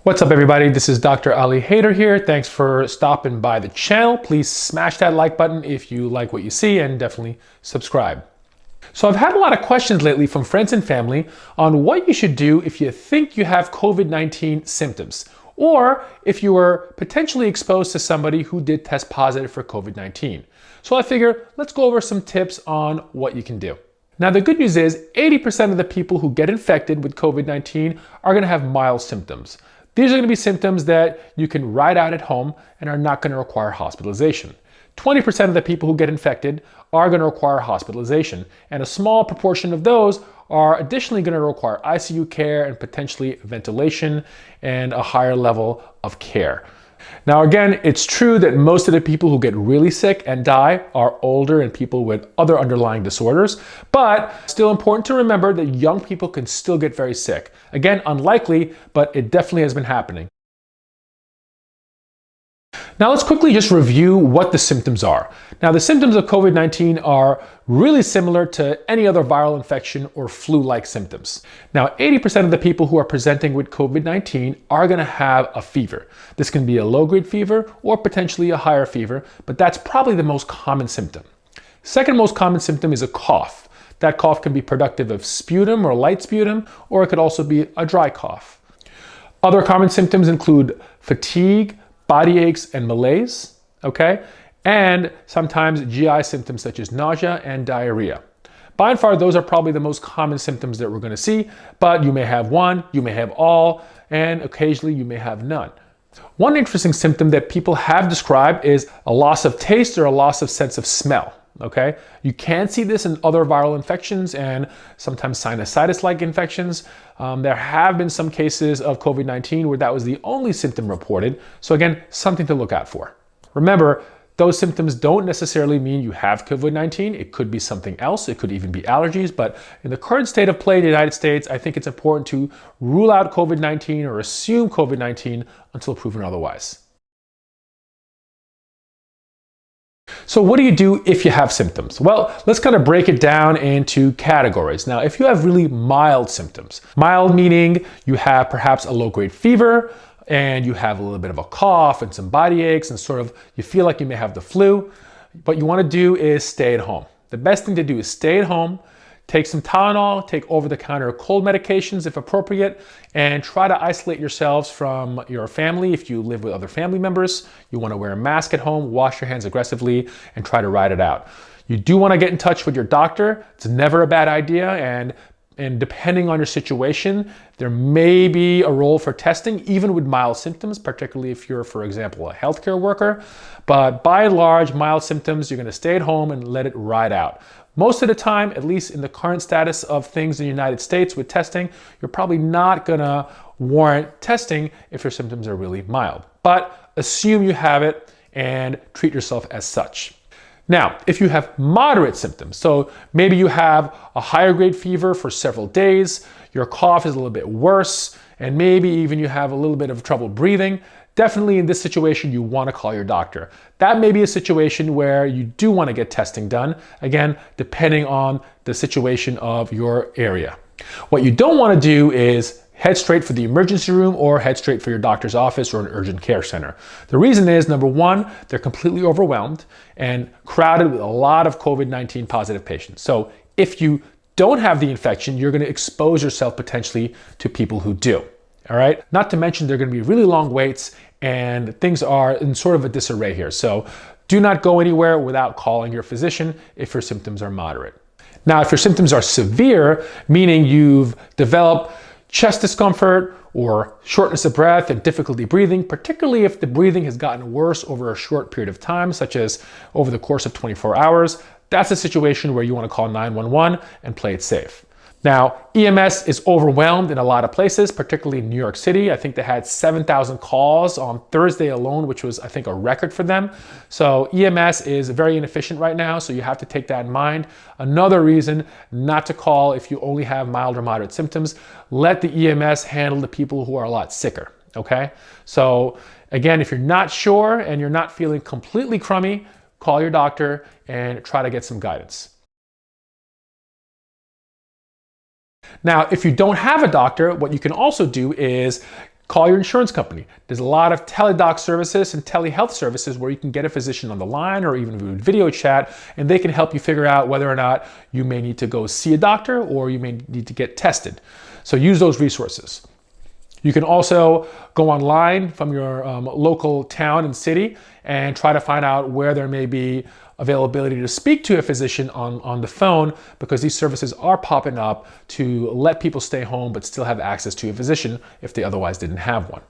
What's up everybody, this is Dr. Ali Haider here. Thanks for stopping by the channel. Please smash that like button if you like what you see and definitely subscribe. So I've had a lot of questions lately from friends and family on what you should do if you think you have COVID-19 symptoms or if you were potentially exposed to somebody who did test positive for COVID-19. So I figure let's go over some tips on what you can do. Now the good news is 80% of the people who get infected with COVID-19 are going to have mild symptoms. These are going to be symptoms that you can ride out at home and are not going to require hospitalization. 20% of the people who get infected are going to require hospitalization, and a small proportion of those are additionally going to require ICU care and potentially ventilation and a higher level of care. Now again, it's true that most of the people who get really sick and die are older and people with other underlying disorders, but still important to remember that young people can still get very sick. Again, unlikely, but it definitely has been happening. Now let's quickly just review what the symptoms are. Now the symptoms of COVID-19 are really similar to any other viral infection or flu-like symptoms. Now 80% of the people who are presenting with COVID-19 are going to have a fever. This can be a low-grade fever or potentially a higher fever, but that's probably the most common symptom. Second most common symptom is a cough. That cough can be productive of sputum or light sputum, or it could also be a dry cough. Other common symptoms include fatigue, body aches and malaise, okay? And sometimes GI symptoms such as nausea and diarrhea. By and far, those are probably the most common symptoms that we're going to see, but you may have one, you may have all, and occasionally you may have none. One interesting symptom that people have described is a loss of taste or a loss of sense of smell, okay? You can see this in other viral infections and sometimes sinusitis-like infections. There have been some cases of COVID-19 where that was the only symptom reported. So again, something to look out for. Remember, those symptoms don't necessarily mean you have COVID-19. It could be something else. It could even be allergies. But in the current state of play in the United States, I think it's important to rule out COVID-19 or assume COVID-19 until proven otherwise. So what do you do if you have symptoms? Well, let's kind of break it down into categories. Now, if you have really mild symptoms, mild meaning you have perhaps a low-grade fever and you have a little bit of a cough and some body aches and sort of you feel like you may have the flu, what you want to do is stay at home. The best thing to do is stay at home, take some Tylenol, take over-the-counter cold medications if appropriate, and try to isolate yourselves from your family. If you live with other family members, you want to wear a mask at home, wash your hands aggressively, and try to ride it out. You do want to get in touch with your doctor. It's never a bad idea, and depending on your situation, there may be a role for testing, even with mild symptoms, particularly if you're, for example, a healthcare worker. But by and large, mild symptoms, you're going to stay at home and let it ride out. Most of the time, at least in the current status of things in the United States with testing, you're probably not going to warrant testing if your symptoms are really mild. But assume you have it and treat yourself as such. Now, if you have moderate symptoms, so maybe you have a higher grade fever for several days, your cough is a little bit worse, and maybe even you have a little bit of trouble breathing, definitely in this situation, you want to call your doctor. That may be a situation where you do want to get testing done, again, depending on the situation of your area. What you don't want to do is head straight for the emergency room or head straight for your doctor's office or an urgent care center. The reason is, number one, they're completely overwhelmed and crowded with a lot of COVID-19 positive patients. So if you don't have the infection, you're going to expose yourself potentially to people who do. All right. Not to mention there are going to be really long waits and things are in sort of a disarray here. So do not go anywhere without calling your physician if your symptoms are moderate. Now, if your symptoms are severe, meaning you've developed chest discomfort or shortness of breath and difficulty breathing, particularly if the breathing has gotten worse over a short period of time, such as over the course of 24 hours, that's a situation where you want to call 911 and play it safe. Now, EMS is overwhelmed in a lot of places, particularly in New York City. I think they had 7,000 calls on Thursday alone, which was, I think, a record for them. So EMS is very inefficient right now, so you have to take that in mind. Another reason not to call if you only have mild or moderate symptoms, let the EMS handle the people who are a lot sicker, okay? So again, if you're not sure and you're not feeling completely crummy, call your doctor and try to get some guidance. Now, if you don't have a doctor, what you can also do is Call your insurance company. There's a lot of teledoc services and telehealth services where you can get a physician on the line or even video chat, and they can help you figure out whether or not you may need to go see a doctor or you may need to get tested. So use those resources. You can also go online from your local town and city and try to find out where there may be availability to speak to a physician on the phone, because these services are popping up to let people stay home but still have access to a physician if they otherwise didn't have one.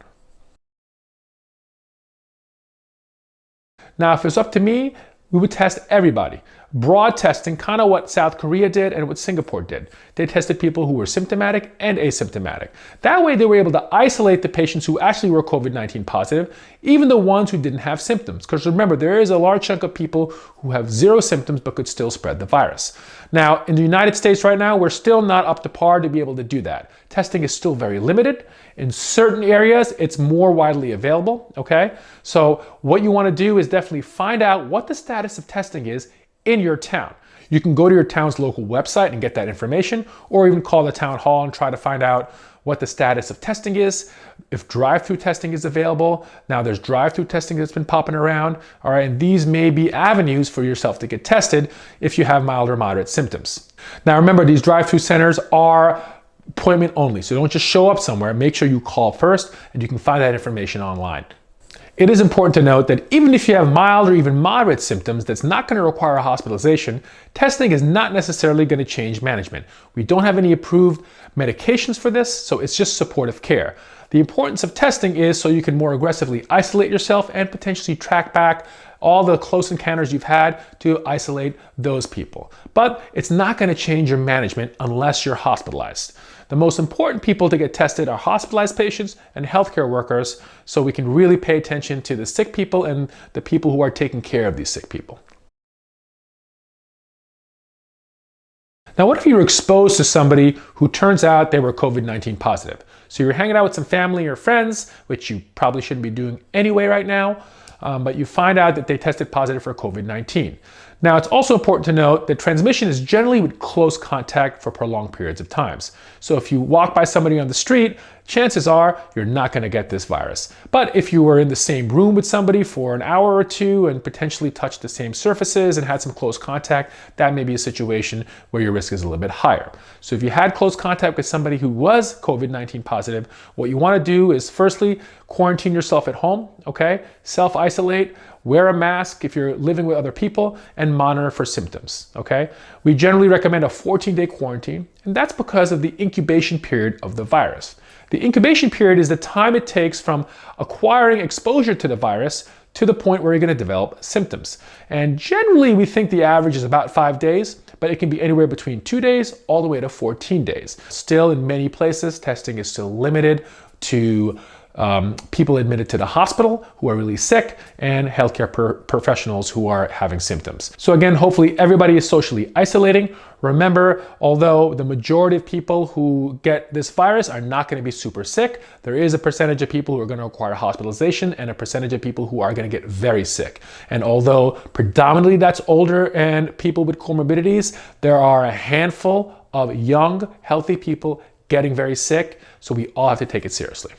Now, if it's up to me, we would test everybody. Broad testing, kind of what South Korea did and what Singapore did. They tested people who were symptomatic and asymptomatic. That way they were able to isolate the patients who actually were COVID-19 positive, even the ones who didn't have symptoms. Because remember, there is a large chunk of people who have zero symptoms but could still spread the virus. Now, in the United States right now, we're still not up to par to be able to do that. Testing is still very limited. In certain areas, it's more widely available, okay? So what you want to do is definitely find out what the status of testing is in your town. You can go to your town's local website and get that information, or even call the town hall and try to find out what the status of testing is, if drive-through testing is available. Now there's drive-through testing that's been popping around, all right, and these may be avenues for yourself to get tested if you have mild or moderate symptoms. Now remember, these drive-through centers are appointment only, so don't just show up somewhere. Make sure you call first, and you can find that information online. It is important to note that even if you have mild or even moderate symptoms that's not going to require a hospitalization, testing is not necessarily going to change management. We don't have any approved medications for this, so it's just supportive care. The importance of testing is so you can more aggressively isolate yourself and potentially track back all the close encounters you've had to isolate those people. But it's not going to change your management unless you're hospitalized. The most important people to get tested are hospitalized patients and healthcare workers, so we can really pay attention to the sick people and the people who are taking care of these sick people. Now, what if you were exposed to somebody who turns out they were COVID-19 positive? So you're hanging out with some family or friends, which you probably shouldn't be doing anyway right now, but you find out that they tested positive for COVID-19. Now, it's also important to note that transmission is generally with close contact for prolonged periods of times. So if you walk by somebody on the street, chances are you're not going to get this virus. But if you were in the same room with somebody for an hour or two and potentially touched the same surfaces and had some close contact, that may be a situation where your risk is a little bit higher. So if you had close contact with somebody who was COVID-19 positive, what you want to do is firstly quarantine yourself at home, okay? Self-isolate, wear a mask if you're living with other people, and monitor for symptoms, okay? We generally recommend a 14-day quarantine, and that's because of the incubation period of the virus. The incubation period is the time it takes from acquiring exposure to the virus to the point where you're going to develop symptoms. And generally, we think the average is about 5 days, but it can be anywhere between 2 days all the way to 14 days. Still, in many places, testing is still limited to people admitted to the hospital who are really sick and healthcare professionals who are having symptoms. So again, hopefully everybody is socially isolating. Remember, although the majority of people who get this virus are not going to be super sick, there is a percentage of people who are going to require hospitalization and a percentage of people who are going to get very sick. And although predominantly that's older and people with comorbidities, there are a handful of young, healthy people getting very sick. So we all have to take it seriously.